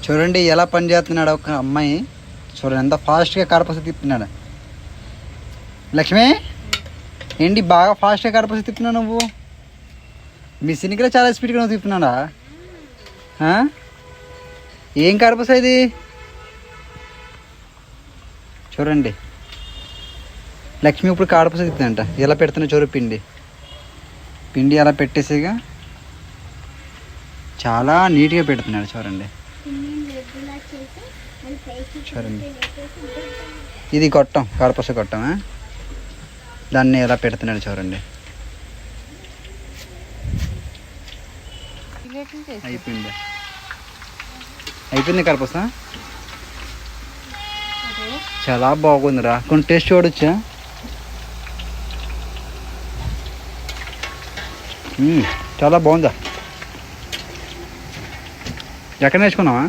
చూడండి ఎలా పని చేస్తున్నాడు ఒక అమ్మాయి. చూడండి ఎంత ఫాస్ట్గా కడపస తిప్పుతున్నాడు. లక్ష్మి ఏంటి బాగా ఫాస్ట్గా కడపస తిప్పుతున్నావు నువ్వు? మిషన్కి చాలా స్పీడ్గా నువ్వు తిప్పుతున్నాడా? ఏం కడపస ఇది? చూడండి లక్ష్మి ఇప్పుడు కడపస తిప్పుతుందంట. ఎలా పెడుతున్నా చూడు పిండి అలా పెట్టేసేగా చాలా నీట్గా పెడుతున్నాడు. చూడండి చూడండి ఇది గొట్టం, కడపస గొట్టం. దాన్ని ఎలా పెడుతున్నాడు చూడండి. అయిపోయింది కడపస. చాలా బాగుందిరా. కొన్ని టేస్ట్ చూడొచ్చా? చాలా బాగుందా? ఎక్కడ నేర్చుకున్నావా?